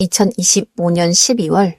2025년 12월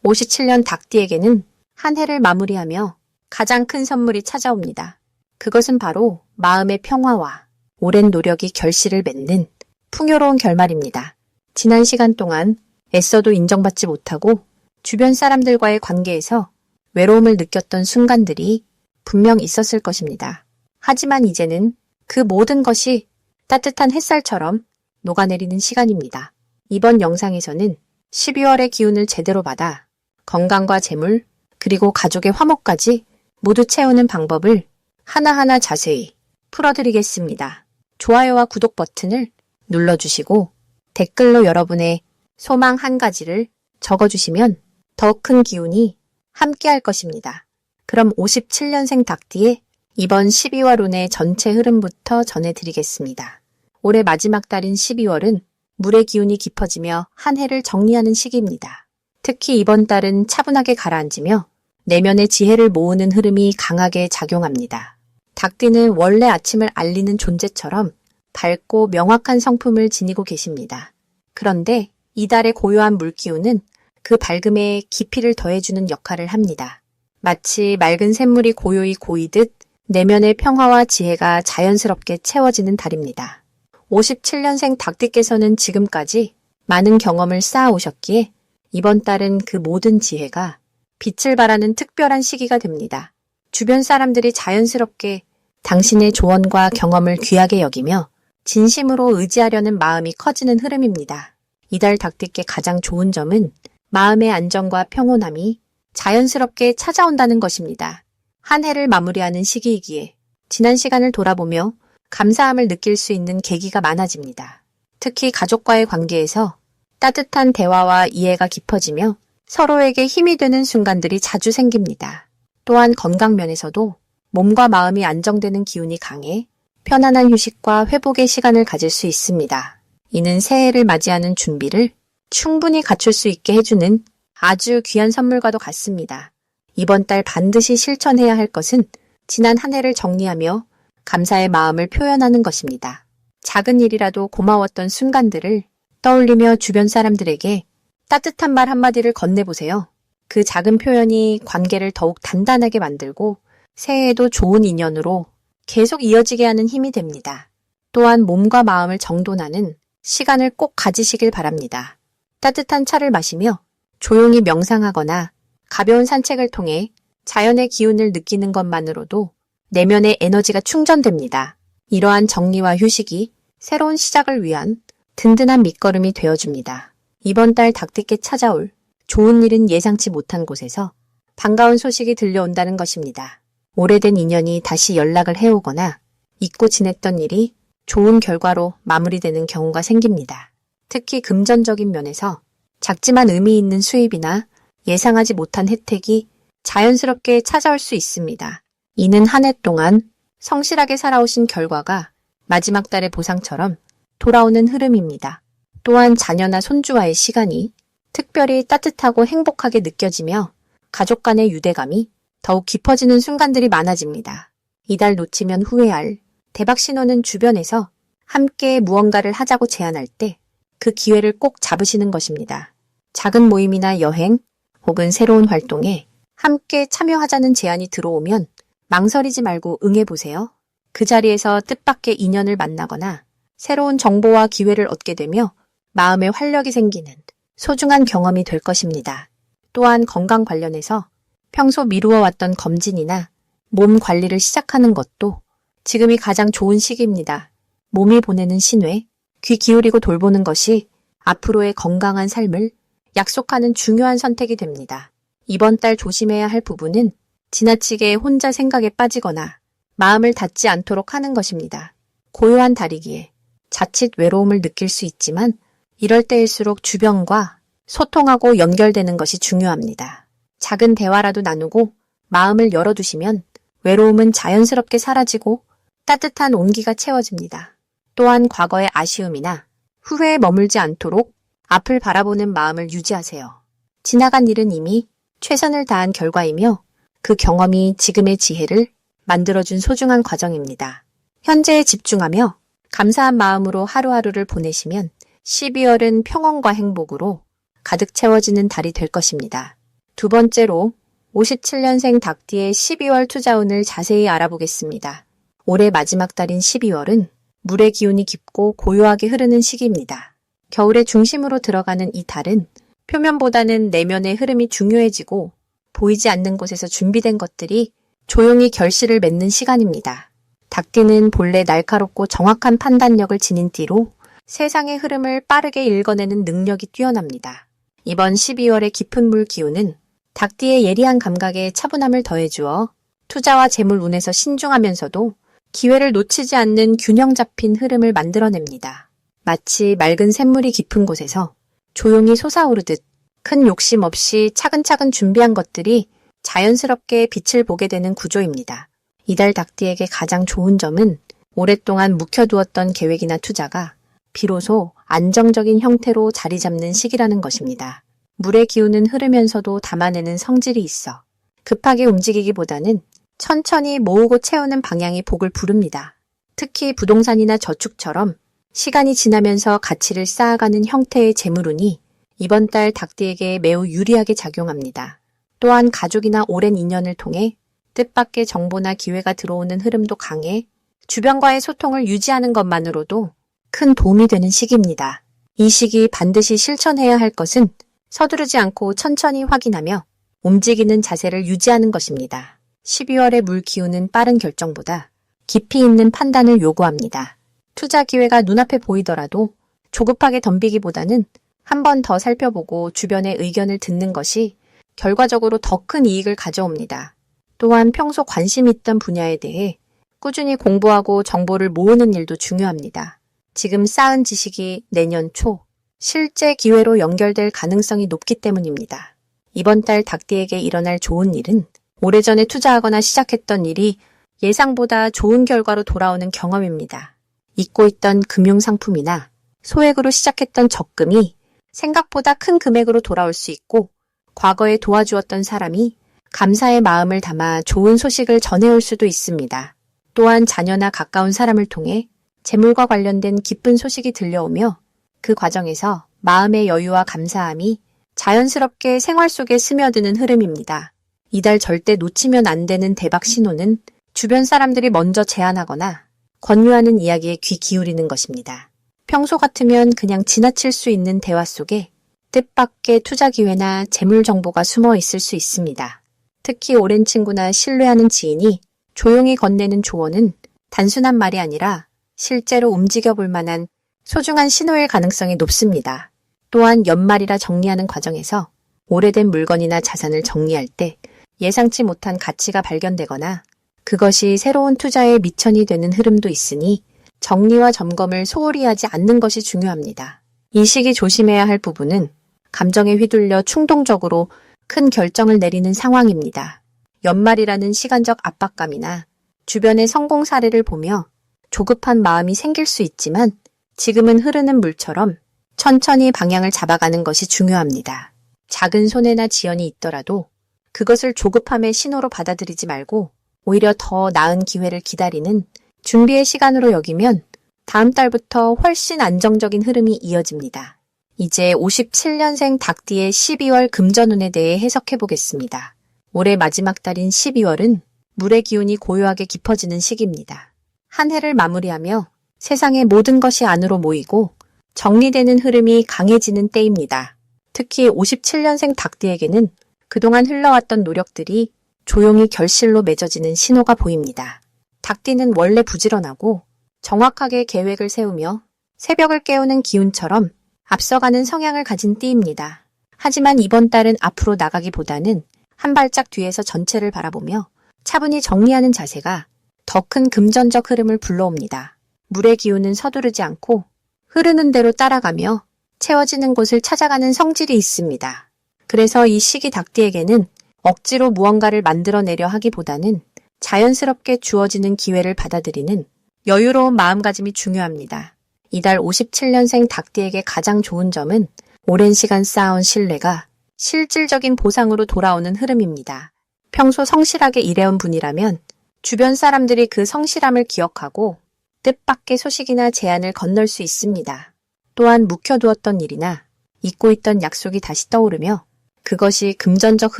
57년 닭띠에게는 한 해를 마무리하며 가장 큰 선물이 찾아옵니다. 그것은 바로 마음의 평화와 오랜 노력이 결실을 맺는 풍요로운 결말입니다. 지난 시간 동안 애써도 인정받지 못하고 주변 사람들과의 관계에서 외로움을 느꼈던 순간들이 분명 있었을 것입니다. 하지만 이제는 그 모든 것이 따뜻한 햇살처럼 녹아내리는 시간입니다. 이번 영상에서는 12월의 기운을 제대로 받아 건강과 재물, 그리고 가족의 화목까지 모두 채우는 방법을 하나하나 자세히 풀어드리겠습니다. 좋아요와 구독 버튼을 눌러주시고 댓글로 여러분의 소망 한 가지를 적어주시면 더 큰 기운이 함께할 것입니다. 그럼 57년생 닭띠의 이번 12월 운의 전체 흐름부터 전해드리겠습니다. 올해 마지막 달인 12월은 물의 기운이 깊어지며 한 해를 정리하는 시기입니다. 특히 이번 달은 차분하게 가라앉으며 내면의 지혜를 모으는 흐름이 강하게 작용합니다. 닭띠는 원래 아침을 알리는 존재처럼 밝고 명확한 성품을 지니고 계십니다. 그런데 이달의 고요한 물기운은 그 밝음에 깊이를 더해주는 역할을 합니다. 마치 맑은 샘물이 고요히 고이듯 내면의 평화와 지혜가 자연스럽게 채워지는 달입니다. 57년생 닭띠께서는 지금까지 많은 경험을 쌓아오셨기에 이번 달은 그 모든 지혜가 빛을 발하는 특별한 시기가 됩니다. 주변 사람들이 자연스럽게 당신의 조언과 경험을 귀하게 여기며 진심으로 의지하려는 마음이 커지는 흐름입니다. 이달 닭띠께 가장 좋은 점은 마음의 안정과 평온함이 자연스럽게 찾아온다는 것입니다. 한 해를 마무리하는 시기이기에 지난 시간을 돌아보며 감사함을 느낄 수 있는 계기가 많아집니다. 특히 가족과의 관계에서 따뜻한 대화와 이해가 깊어지며 서로에게 힘이 되는 순간들이 자주 생깁니다. 또한 건강 면에서도 몸과 마음이 안정되는 기운이 강해 편안한 휴식과 회복의 시간을 가질 수 있습니다. 이는 새해를 맞이하는 준비를 충분히 갖출 수 있게 해주는 아주 귀한 선물과도 같습니다. 이번 달 반드시 실천해야 할 것은 지난 한 해를 정리하며 감사의 마음을 표현하는 것입니다. 작은 일이라도 고마웠던 순간들을 떠올리며 주변 사람들에게 따뜻한 말 한마디를 건네보세요. 그 작은 표현이 관계를 더욱 단단하게 만들고 새해에도 좋은 인연으로 계속 이어지게 하는 힘이 됩니다. 또한 몸과 마음을 정돈하는 시간을 꼭 가지시길 바랍니다. 따뜻한 차를 마시며 조용히 명상하거나 가벼운 산책을 통해 자연의 기운을 느끼는 것만으로도 내면의 에너지가 충전됩니다. 이러한 정리와 휴식이 새로운 시작을 위한 든든한 밑거름이 되어줍니다. 이번 달 닭띠께 찾아올 좋은 일은 예상치 못한 곳에서 반가운 소식이 들려온다는 것입니다. 오래된 인연이 다시 연락을 해오거나 잊고 지냈던 일이 좋은 결과로 마무리되는 경우가 생깁니다. 특히 금전적인 면에서 작지만 의미 있는 수입이나 예상하지 못한 혜택이 자연스럽게 찾아올 수 있습니다. 이는 한 해 동안 성실하게 살아오신 결과가 마지막 달의 보상처럼 돌아오는 흐름입니다. 또한 자녀나 손주와의 시간이 특별히 따뜻하고 행복하게 느껴지며 가족 간의 유대감이 더욱 깊어지는 순간들이 많아집니다. 이달 놓치면 후회할 대박 신호는 주변에서 함께 무언가를 하자고 제안할 때 그 기회를 꼭 잡으시는 것입니다. 작은 모임이나 여행 혹은 새로운 활동에 함께 참여하자는 제안이 들어오면 망설이지 말고 응해보세요. 그 자리에서 뜻밖의 인연을 만나거나 새로운 정보와 기회를 얻게 되며 마음에 활력이 생기는 소중한 경험이 될 것입니다. 또한 건강 관련해서 평소 미루어왔던 검진이나 몸 관리를 시작하는 것도 지금이 가장 좋은 시기입니다. 몸이 보내는 신뢰, 귀 기울이고 돌보는 것이 앞으로의 건강한 삶을 약속하는 중요한 선택이 됩니다. 이번 달 조심해야 할 부분은 지나치게 혼자 생각에 빠지거나 마음을 닫지 않도록 하는 것입니다. 고요한 달이기에 자칫 외로움을 느낄 수 있지만 이럴 때일수록 주변과 소통하고 연결되는 것이 중요합니다. 작은 대화라도 나누고 마음을 열어두시면 외로움은 자연스럽게 사라지고 따뜻한 온기가 채워집니다. 또한 과거의 아쉬움이나 후회에 머물지 않도록 앞을 바라보는 마음을 유지하세요. 지나간 일은 이미 최선을 다한 결과이며 그 경험이 지금의 지혜를 만들어준 소중한 과정입니다. 현재에 집중하며 감사한 마음으로 하루하루를 보내시면 12월은 평온과 행복으로 가득 채워지는 달이 될 것입니다. 두 번째로 57년생 닭띠의 12월 투자운을 자세히 알아보겠습니다. 올해 마지막 달인 12월은 물의 기운이 깊고 고요하게 흐르는 시기입니다. 겨울의 중심으로 들어가는 이 달은 표면보다는 내면의 흐름이 중요해지고 보이지 않는 곳에서 준비된 것들이 조용히 결실을 맺는 시간입니다. 닭띠는 본래 날카롭고 정확한 판단력을 지닌 띠로 세상의 흐름을 빠르게 읽어내는 능력이 뛰어납니다. 이번 12월의 깊은 물 기운은 닭띠의 예리한 감각에 차분함을 더해주어 투자와 재물 운에서 신중하면서도 기회를 놓치지 않는 균형 잡힌 흐름을 만들어냅니다. 마치 맑은 샘물이 깊은 곳에서 조용히 솟아오르듯 큰 욕심 없이 차근차근 준비한 것들이 자연스럽게 빛을 보게 되는 구조입니다. 이달 닭띠에게 가장 좋은 점은 오랫동안 묵혀두었던 계획이나 투자가 비로소 안정적인 형태로 자리 잡는 시기라는 것입니다. 물의 기운은 흐르면서도 담아내는 성질이 있어 급하게 움직이기보다는 천천히 모으고 채우는 방향이 복을 부릅니다. 특히 부동산이나 저축처럼 시간이 지나면서 가치를 쌓아가는 형태의 재물운이 이번 달 닭띠에게 매우 유리하게 작용합니다. 또한 가족이나 오랜 인연을 통해 뜻밖의 정보나 기회가 들어오는 흐름도 강해 주변과의 소통을 유지하는 것만으로도 큰 도움이 되는 시기입니다. 이 시기 반드시 실천해야 할 것은 서두르지 않고 천천히 확인하며 움직이는 자세를 유지하는 것입니다. 12월의 물 기운은 빠른 결정보다 깊이 있는 판단을 요구합니다. 투자 기회가 눈앞에 보이더라도 조급하게 덤비기보다는 한 번 더 살펴보고 주변의 의견을 듣는 것이 결과적으로 더 큰 이익을 가져옵니다. 또한 평소 관심 있던 분야에 대해 꾸준히 공부하고 정보를 모으는 일도 중요합니다. 지금 쌓은 지식이 내년 초 실제 기회로 연결될 가능성이 높기 때문입니다. 이번 달 닭띠에게 일어날 좋은 일은 오래전에 투자하거나 시작했던 일이 예상보다 좋은 결과로 돌아오는 경험입니다. 잊고 있던 금융상품이나 소액으로 시작했던 적금이 생각보다 큰 금액으로 돌아올 수 있고 과거에 도와주었던 사람이 감사의 마음을 담아 좋은 소식을 전해올 수도 있습니다. 또한 자녀나 가까운 사람을 통해 재물과 관련된 기쁜 소식이 들려오며 그 과정에서 마음의 여유와 감사함이 자연스럽게 생활 속에 스며드는 흐름입니다. 이달 절대 놓치면 안 되는 대박 신호는 주변 사람들이 먼저 제안하거나 권유하는 이야기에 귀 기울이는 것입니다. 평소 같으면 그냥 지나칠 수 있는 대화 속에 뜻밖의 투자 기회나 재물 정보가 숨어 있을 수 있습니다. 특히 오랜 친구나 신뢰하는 지인이 조용히 건네는 조언은 단순한 말이 아니라 실제로 움직여 볼 만한 소중한 신호일 가능성이 높습니다. 또한 연말이라 정리하는 과정에서 오래된 물건이나 자산을 정리할 때 예상치 못한 가치가 발견되거나 그것이 새로운 투자의 미천이 되는 흐름도 있으니 정리와 점검을 소홀히 하지 않는 것이 중요합니다. 이 시기 조심해야 할 부분은 감정에 휘둘려 충동적으로 큰 결정을 내리는 상황입니다. 연말이라는 시간적 압박감이나 주변의 성공 사례를 보며 조급한 마음이 생길 수 있지만 지금은 흐르는 물처럼 천천히 방향을 잡아가는 것이 중요합니다. 작은 손해나 지연이 있더라도 그것을 조급함의 신호로 받아들이지 말고 오히려 더 나은 기회를 기다리는 준비의 시간으로 여기면 다음 달부터 훨씬 안정적인 흐름이 이어집니다. 이제 57년생 닭띠의 12월 금전운에 대해 해석해 보겠습니다. 올해 마지막 달인 12월은 물의 기운이 고요하게 깊어지는 시기입니다. 한 해를 마무리하며 세상의 모든 것이 안으로 모이고 정리되는 흐름이 강해지는 때입니다. 특히 57년생 닭띠에게는 그동안 흘러왔던 노력들이 조용히 결실로 맺어지는 신호가 보입니다. 닭띠는 원래 부지런하고 정확하게 계획을 세우며 새벽을 깨우는 기운처럼 앞서가는 성향을 가진 띠입니다. 하지만 이번 달은 앞으로 나가기보다는 한 발짝 뒤에서 전체를 바라보며 차분히 정리하는 자세가 더 큰 금전적 흐름을 불러옵니다. 물의 기운은 서두르지 않고 흐르는 대로 따라가며 채워지는 곳을 찾아가는 성질이 있습니다. 그래서 이 시기 닭띠에게는 억지로 무언가를 만들어내려 하기보다는 자연스럽게 주어지는 기회를 받아들이는 여유로운 마음가짐이 중요합니다. 이달 57년생 닭띠에게 가장 좋은 점은 오랜 시간 쌓아온 신뢰가 실질적인 보상으로 돌아오는 흐름입니다. 평소 성실하게 일해온 분이라면 주변 사람들이 그 성실함을 기억하고 뜻밖의 소식이나 제안을 건널 수 있습니다. 또한 묵혀두었던 일이나 잊고 있던 약속이 다시 떠오르며 그것이 금전적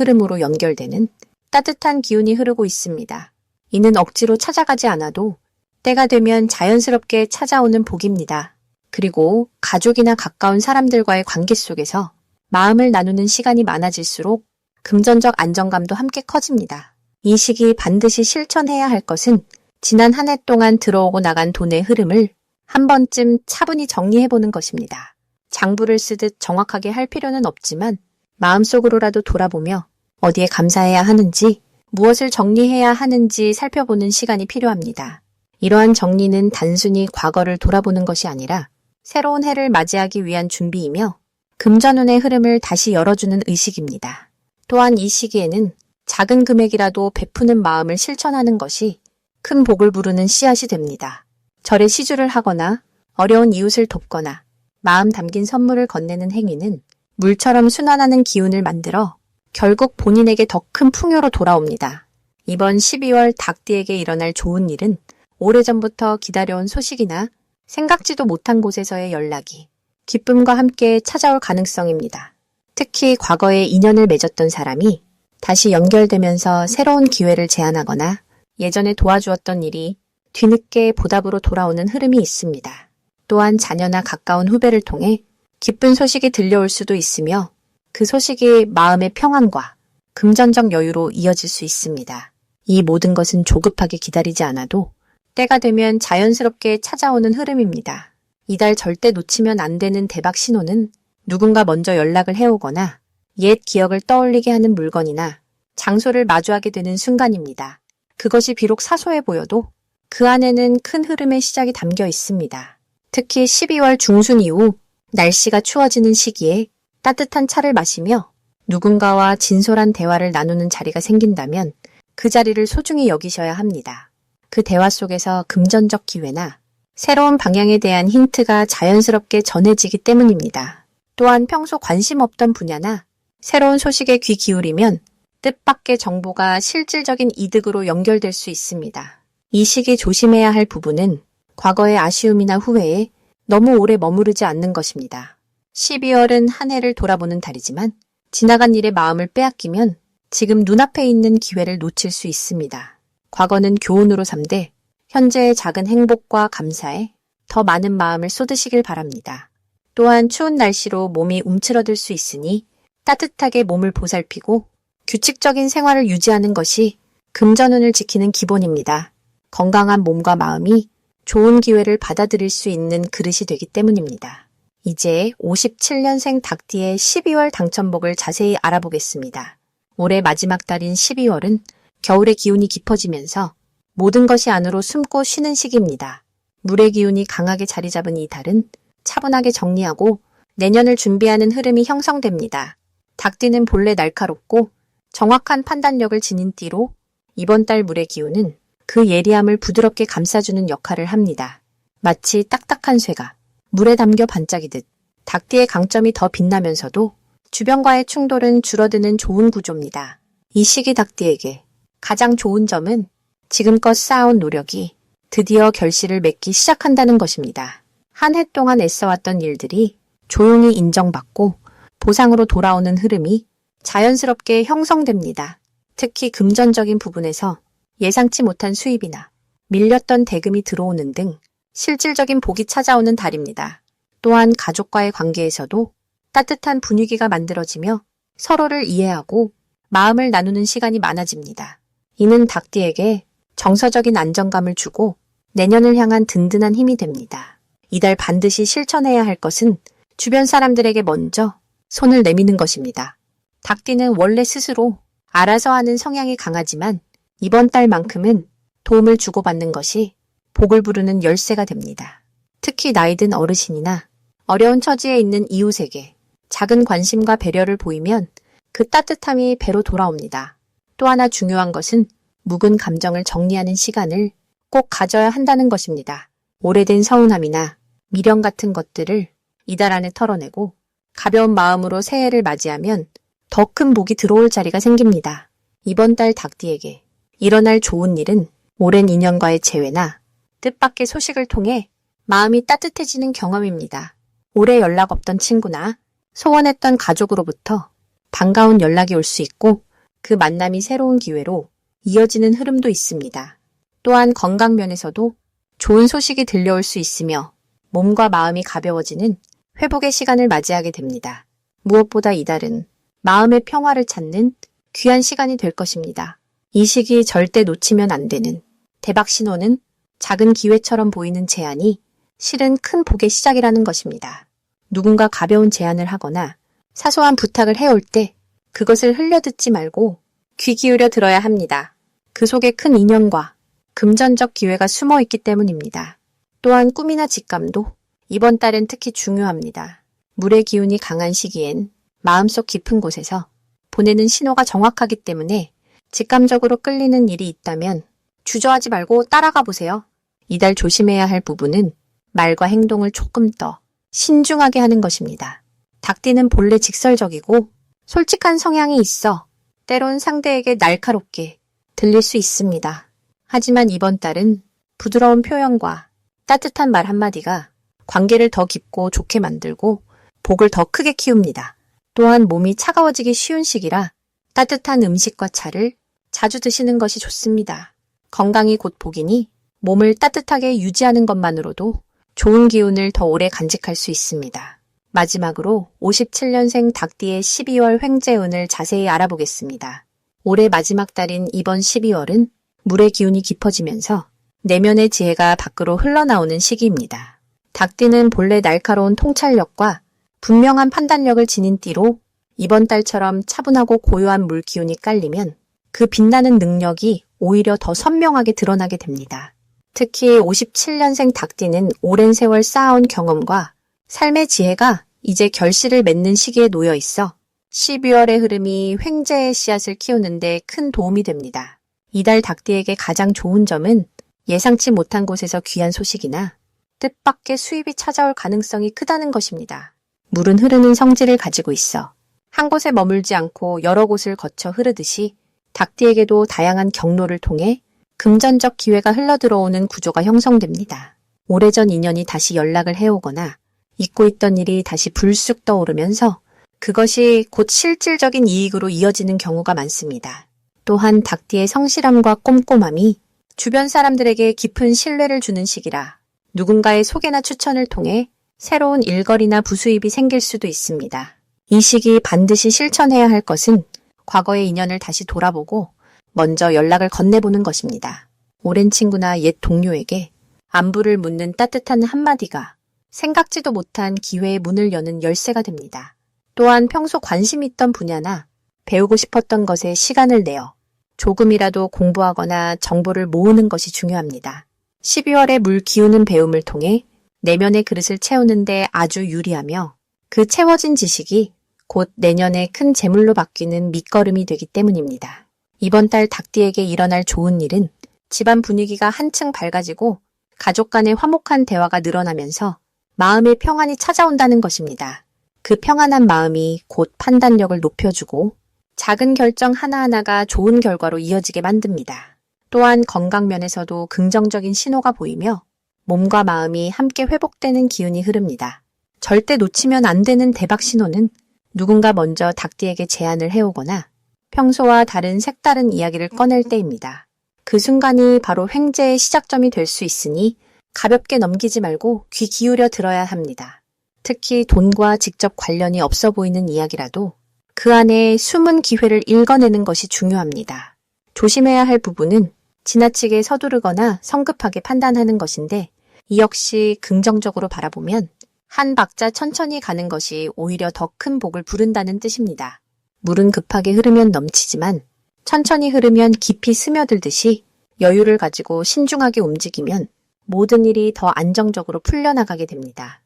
흐름으로 연결되는 따뜻한 기운이 흐르고 있습니다. 이는 억지로 찾아가지 않아도 때가 되면 자연스럽게 찾아오는 복입니다. 그리고 가족이나 가까운 사람들과의 관계 속에서 마음을 나누는 시간이 많아질수록 금전적 안정감도 함께 커집니다. 이 시기 반드시 실천해야 할 것은 지난 한 해 동안 들어오고 나간 돈의 흐름을 한 번쯤 차분히 정리해보는 것입니다. 장부를 쓰듯 정확하게 할 필요는 없지만 마음속으로라도 돌아보며 어디에 감사해야 하는지, 무엇을 정리해야 하는지 살펴보는 시간이 필요합니다. 이러한 정리는 단순히 과거를 돌아보는 것이 아니라 새로운 해를 맞이하기 위한 준비이며 금전운의 흐름을 다시 열어주는 의식입니다. 또한 이 시기에는 작은 금액이라도 베푸는 마음을 실천하는 것이 큰 복을 부르는 씨앗이 됩니다. 절에 시주를 하거나 어려운 이웃을 돕거나 마음 담긴 선물을 건네는 행위는 물처럼 순환하는 기운을 만들어 결국 본인에게 더 큰 풍요로 돌아옵니다. 이번 12월 닭띠에게 일어날 좋은 일은 오래전부터 기다려온 소식이나 생각지도 못한 곳에서의 연락이 기쁨과 함께 찾아올 가능성입니다. 특히 과거에 인연을 맺었던 사람이 다시 연결되면서 새로운 기회를 제안하거나 예전에 도와주었던 일이 뒤늦게 보답으로 돌아오는 흐름이 있습니다. 또한 자녀나 가까운 후배를 통해 기쁜 소식이 들려올 수도 있으며 그 소식이 마음의 평안과 금전적 여유로 이어질 수 있습니다. 이 모든 것은 조급하게 기다리지 않아도 때가 되면 자연스럽게 찾아오는 흐름입니다. 이달 절대 놓치면 안 되는 대박 신호는 누군가 먼저 연락을 해오거나 옛 기억을 떠올리게 하는 물건이나 장소를 마주하게 되는 순간입니다. 그것이 비록 사소해 보여도 그 안에는 큰 흐름의 시작이 담겨 있습니다. 특히 12월 중순 이후 날씨가 추워지는 시기에 따뜻한 차를 마시며 누군가와 진솔한 대화를 나누는 자리가 생긴다면 그 자리를 소중히 여기셔야 합니다. 그 대화 속에서 금전적 기회나 새로운 방향에 대한 힌트가 자연스럽게 전해지기 때문입니다. 또한 평소 관심 없던 분야나 새로운 소식에 귀 기울이면 뜻밖의 정보가 실질적인 이득으로 연결될 수 있습니다. 이 시기 조심해야 할 부분은 과거의 아쉬움이나 후회에 너무 오래 머무르지 않는 것입니다. 12월은 한 해를 돌아보는 달이지만 지나간 일에 마음을 빼앗기면 지금 눈앞에 있는 기회를 놓칠 수 있습니다. 과거는 교훈으로 삼되 현재의 작은 행복과 감사에 더 많은 마음을 쏟으시길 바랍니다. 또한 추운 날씨로 몸이 움츠러들 수 있으니 따뜻하게 몸을 보살피고 규칙적인 생활을 유지하는 것이 금전운을 지키는 기본입니다. 건강한 몸과 마음이 좋은 기회를 받아들일 수 있는 그릇이 되기 때문입니다. 이제 57년생 닭띠의 12월 당첨복을 자세히 알아보겠습니다. 올해 마지막 달인 12월은 겨울의 기운이 깊어지면서 모든 것이 안으로 숨고 쉬는 시기입니다. 물의 기운이 강하게 자리 잡은 이 달은 차분하게 정리하고 내년을 준비하는 흐름이 형성됩니다. 닭띠는 본래 날카롭고 정확한 판단력을 지닌 띠로 이번 달 물의 기운은 그 예리함을 부드럽게 감싸주는 역할을 합니다. 마치 딱딱한 쇠가 물에 담겨 반짝이듯 닭띠의 강점이 더 빛나면서도 주변과의 충돌은 줄어드는 좋은 구조입니다. 이 시기 닭띠에게 가장 좋은 점은 지금껏 쌓아온 노력이 드디어 결실을 맺기 시작한다는 것입니다. 한 해 동안 애써왔던 일들이 조용히 인정받고 보상으로 돌아오는 흐름이 자연스럽게 형성됩니다. 특히 금전적인 부분에서 예상치 못한 수입이나 밀렸던 대금이 들어오는 등 실질적인 복이 찾아오는 달입니다. 또한 가족과의 관계에서도 따뜻한 분위기가 만들어지며 서로를 이해하고 마음을 나누는 시간이 많아집니다. 이는 닭띠에게 정서적인 안정감을 주고 내년을 향한 든든한 힘이 됩니다. 이달 반드시 실천해야 할 것은 주변 사람들에게 먼저 손을 내미는 것입니다. 닭띠는 원래 스스로 알아서 하는 성향이 강하지만 이번 달만큼은 도움을 주고받는 것이 복을 부르는 열쇠가 됩니다. 특히 나이 든 어르신이나 어려운 처지에 있는 이웃에게 작은 관심과 배려를 보이면 그 따뜻함이 배로 돌아옵니다. 또 하나 중요한 것은 묵은 감정을 정리하는 시간을 꼭 가져야 한다는 것입니다. 오래된 서운함이나 미련 같은 것들을 이달 안에 털어내고 가벼운 마음으로 새해를 맞이하면 더 큰 복이 들어올 자리가 생깁니다. 이번 달 닭띠에게 일어날 좋은 일은 오랜 인연과의 재회나 뜻밖의 소식을 통해 마음이 따뜻해지는 경험입니다. 오래 연락 없던 친구나 소원했던 가족으로부터 반가운 연락이 올 수 있고 그 만남이 새로운 기회로 이어지는 흐름도 있습니다. 또한 건강 면에서도 좋은 소식이 들려올 수 있으며 몸과 마음이 가벼워지는 회복의 시간을 맞이하게 됩니다. 무엇보다 이달은 마음의 평화를 찾는 귀한 시간이 될 것입니다. 이 시기 절대 놓치면 안 되는 대박 신호는 작은 기회처럼 보이는 제안이 실은 큰 복의 시작이라는 것입니다. 누군가 가벼운 제안을 하거나 사소한 부탁을 해올 때 그것을 흘려듣지 말고 귀 기울여 들어야 합니다. 그 속에 큰 인연과 금전적 기회가 숨어 있기 때문입니다. 또한 꿈이나 직감도 이번 달엔 특히 중요합니다. 물의 기운이 강한 시기엔 마음속 깊은 곳에서 보내는 신호가 정확하기 때문에 직감적으로 끌리는 일이 있다면 주저하지 말고 따라가 보세요. 이달 조심해야 할 부분은 말과 행동을 조금 더 신중하게 하는 것입니다. 닭띠는 본래 직설적이고 솔직한 성향이 있어 때론 상대에게 날카롭게 들릴 수 있습니다. 하지만 이번 달은 부드러운 표현과 따뜻한 말 한마디가 관계를 더 깊고 좋게 만들고 복을 더 크게 키웁니다. 또한 몸이 차가워지기 쉬운 시기라 따뜻한 음식과 차를 자주 드시는 것이 좋습니다. 건강이 곧 복이니 몸을 따뜻하게 유지하는 것만으로도 좋은 기운을 더 오래 간직할 수 있습니다. 마지막으로 57년생 닭띠의 12월 횡재운을 자세히 알아보겠습니다. 올해 마지막 달인 이번 12월은 물의 기운이 깊어지면서 내면의 지혜가 밖으로 흘러나오는 시기입니다. 닭띠는 본래 날카로운 통찰력과 분명한 판단력을 지닌 띠로 이번 달처럼 차분하고 고요한 물 기운이 깔리면 그 빛나는 능력이 오히려 더 선명하게 드러나게 됩니다. 특히 57년생 닭띠는 오랜 세월 쌓아온 경험과 삶의 지혜가 이제 결실을 맺는 시기에 놓여 있어 12월의 흐름이 횡재의 씨앗을 키우는 데 큰 도움이 됩니다. 이달 닭띠에게 가장 좋은 점은 예상치 못한 곳에서 귀한 소식이나 뜻밖의 수입이 찾아올 가능성이 크다는 것입니다. 물은 흐르는 성질을 가지고 있어 한 곳에 머물지 않고 여러 곳을 거쳐 흐르듯이 닭띠에게도 다양한 경로를 통해 금전적 기회가 흘러들어오는 구조가 형성됩니다. 오래전 인연이 다시 연락을 해오거나 잊고 있던 일이 다시 불쑥 떠오르면서 그것이 곧 실질적인 이익으로 이어지는 경우가 많습니다. 또한 닭띠의 성실함과 꼼꼼함이 주변 사람들에게 깊은 신뢰를 주는 시기라 누군가의 소개나 추천을 통해 새로운 일거리나 부수입이 생길 수도 있습니다. 이 시기 반드시 실천해야 할 것은 과거의 인연을 다시 돌아보고 먼저 연락을 건네보는 것입니다. 오랜 친구나 옛 동료에게 안부를 묻는 따뜻한 한마디가 생각지도 못한 기회의 문을 여는 열쇠가 됩니다. 또한 평소 관심 있던 분야나 배우고 싶었던 것에 시간을 내어 조금이라도 공부하거나 정보를 모으는 것이 중요합니다. 12월에 물 기우는 배움을 통해 내면의 그릇을 채우는 데 아주 유리하며 그 채워진 지식이 곧 내년에 큰 재물로 바뀌는 밑거름이 되기 때문입니다. 이번 달 닭띠에게 일어날 좋은 일은 집안 분위기가 한층 밝아지고 가족 간의 화목한 대화가 늘어나면서 마음의 평안이 찾아온다는 것입니다. 그 평안한 마음이 곧 판단력을 높여주고 작은 결정 하나하나가 좋은 결과로 이어지게 만듭니다. 또한 건강 면에서도 긍정적인 신호가 보이며 몸과 마음이 함께 회복되는 기운이 흐릅니다. 절대 놓치면 안 되는 대박 신호는 누군가 먼저 닭띠에게 제안을 해오거나 평소와 다른 색다른 이야기를 꺼낼 때입니다. 그 순간이 바로 횡재의 시작점이 될 수 있으니 가볍게 넘기지 말고 귀 기울여 들어야 합니다. 특히 돈과 직접 관련이 없어 보이는 이야기라도 그 안에 숨은 기회를 읽어내는 것이 중요합니다. 조심해야 할 부분은 지나치게 서두르거나 성급하게 판단하는 것인데 이 역시 긍정적으로 바라보면 한 박자 천천히 가는 것이 오히려 더 큰 복을 부른다는 뜻입니다. 물은 급하게 흐르면 넘치지만 천천히 흐르면 깊이 스며들듯이 여유를 가지고 신중하게 움직이면 모든 일이 더 안정적으로 풀려나가게 됩니다.